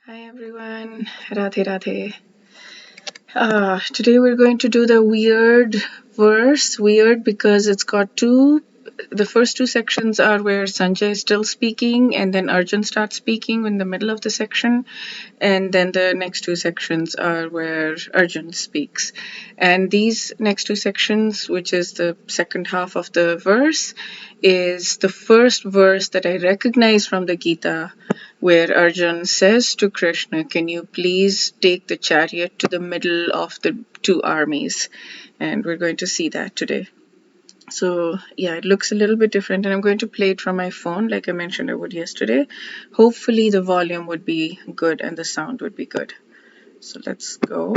Hi everyone, Radhe Radhe. Today we're going to do the weird verse. Weird because it's got the first two sections are where Sanjay is still speaking, and then Arjun starts speaking in the middle of the section, and then the next two sections are where Arjun speaks. And these next two sections, which is the second half of the verse, is the first verse that I recognize from the Gita, where Arjun says to Krishna, "Can you please take the chariot to the middle of the two armies?" And we're going to see that today. So yeah, it looks a little bit different, and I'm going to play it from my phone like I mentioned I would yesterday. Hopefully the volume would be good and the sound would be good. So let's go.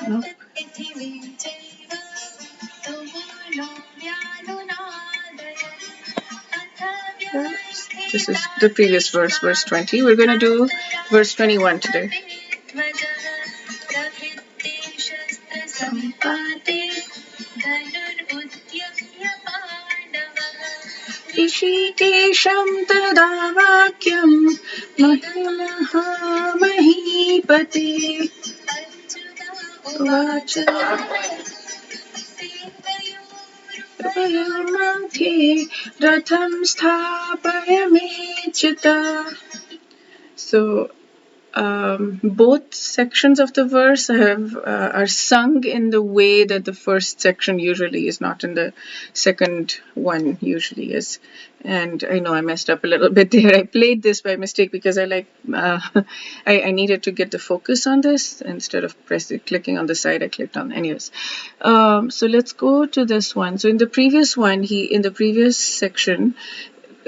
Nope. This is the previous verse, verse 20. We're going to do verse 21 today. ऋषिकेशं तदा वाक्यं महीपते उवाच मध्ये रथं स्थापयमेच्युत. So both sections of the verse are sung in the way that the first section usually is, not in the second one usually is. And I know I messed up a little bit there. I played this by mistake because I needed to get the focus on this instead of clicking on the side. I clicked on anyways. So let's go to this one. So in the previous one, in the previous section,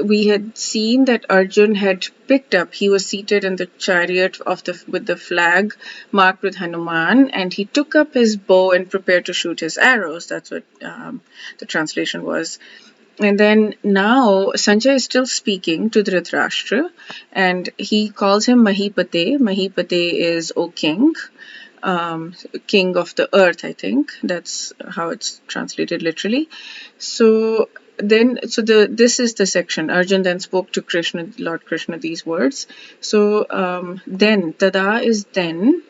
we had seen that Arjun had picked up, he was seated in the chariot with the flag marked with Hanuman, and he took up his bow and prepared to shoot his arrows. That's what the translation was. And then now Sanjay is still speaking to Dhritarashtra, and he calls him Mahipate. Mahipate is O king. King of the earth, I think. That's how it's translated literally. So this is the section. Arjun then spoke to Krishna, Lord Krishna, these words. So then, tada is then.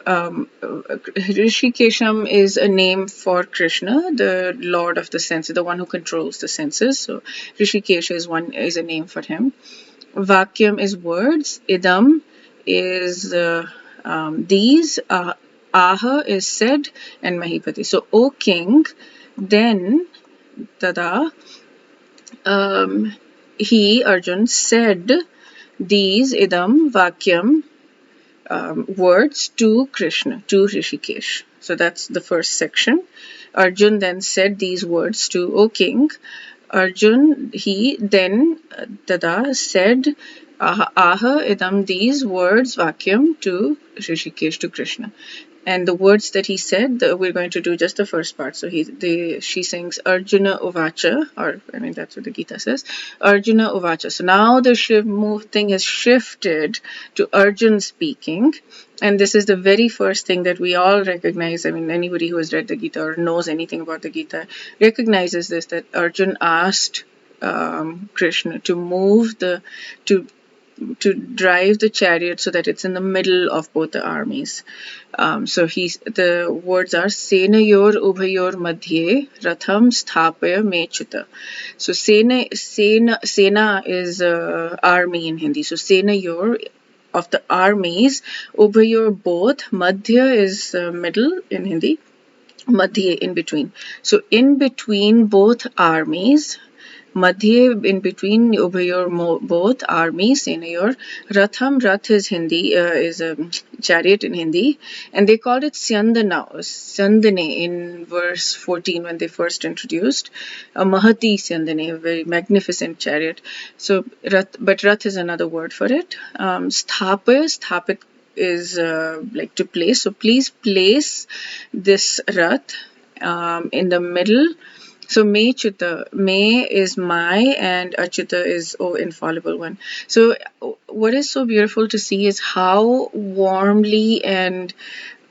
Rishikesham is a name for Krishna, the Lord of the senses, the one who controls the senses. So Rishikesh is a name for him. Vakyam is words. Idam is these. Aha is said, and Mahipati. So, O king, then tada, he, Arjun, said these idam vakyam words to Krishna, to Rishikesh. So that's the first section. Arjun then said these words to O king. Arjun, he then tada said aha idam, these words vakyam to Rishikesh, to Krishna. And the words that he said, we're going to do just the first part. So she sings Arjuna Uvacha, or I mean that's what the Gita says, Arjuna Uvacha. So now the thing has shifted to Arjun speaking, and this is the very first thing that we all recognize. I mean, anybody who has read the Gita or knows anything about the Gita recognizes this, that Arjun asked Krishna to drive the chariot so that it's in the middle of both the armies. So the words are Senayor Ubhayor Madhye Ratham Sthapaya Mechuta. So Sena is army in Hindi. So Senayor, of the armies, Ubhayor both, Madhya is middle in Hindi, Madhye in between. So in between both armies, Madhye in between Ubhayor both armies, Senayor. Ratham, Rath is Hindi, is a chariot in Hindi, and they called it Syandane in verse 14 when they first introduced a Mahati Syandane, a very magnificent chariot. So but Rath is another word for it. Sthapit is like to place. So please place this Rath in the middle. So Me Chuta, Me is my, and Achyuta is infallible one. So what is so beautiful to see is how warmly and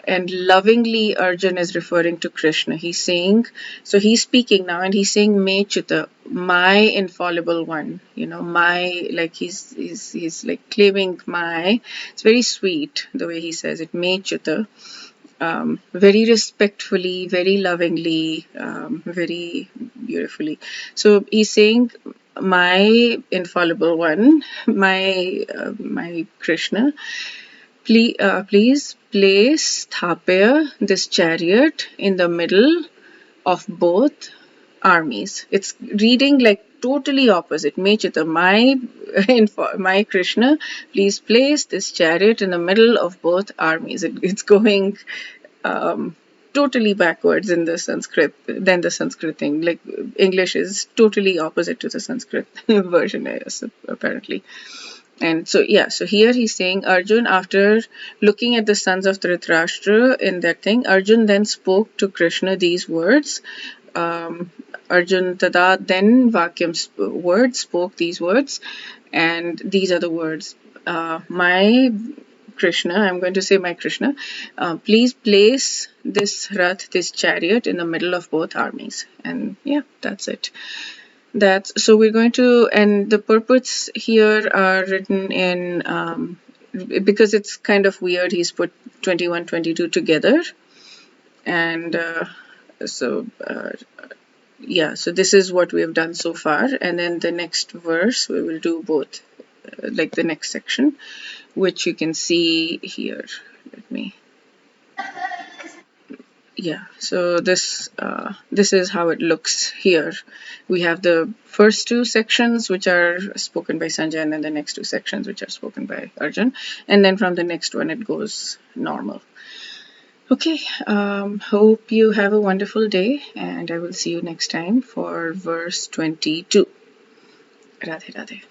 and lovingly Arjun is referring to Krishna. He's saying, so he's speaking now and he's saying me Chita, my infallible one, my, like he's like claiming my. It's very sweet the way he says it, me Chita. Very respectfully, very lovingly, very beautifully. So he's saying, my infallible one, my Krishna, please place Thapaya, this chariot, in the middle of both armies. It's reading like totally opposite. Mechita, my Krishna, please place this chariot in the middle of both armies. It's going totally backwards in the Sanskrit than the Sanskrit thing. Like English is totally opposite to the Sanskrit version, apparently. And so, yeah, so here he's saying Arjun, after looking at the sons of Dhritarashtra in that thing, Arjun then spoke to Krishna these words. Arjun tada then Vakyam words spoke these words, and these are the words. My Krishna, I'm going to say my Krishna, please place this Rath, this chariot, in the middle of both armies. And yeah, that's it. So we're going to, and the purports here are written in, because it's kind of weird, he's put 21, 22 together. And yeah, so this is what we have done so far. And then the next verse, we will do both, like the next section, which you can see here. Let me. Yeah, so this is how it looks here. We have the first two sections which are spoken by Sanjay, and then the next two sections which are spoken by Arjun, and then from the next one it goes normal. Okay, hope you have a wonderful day, and I will see you next time for verse 22. Radhe Radhe.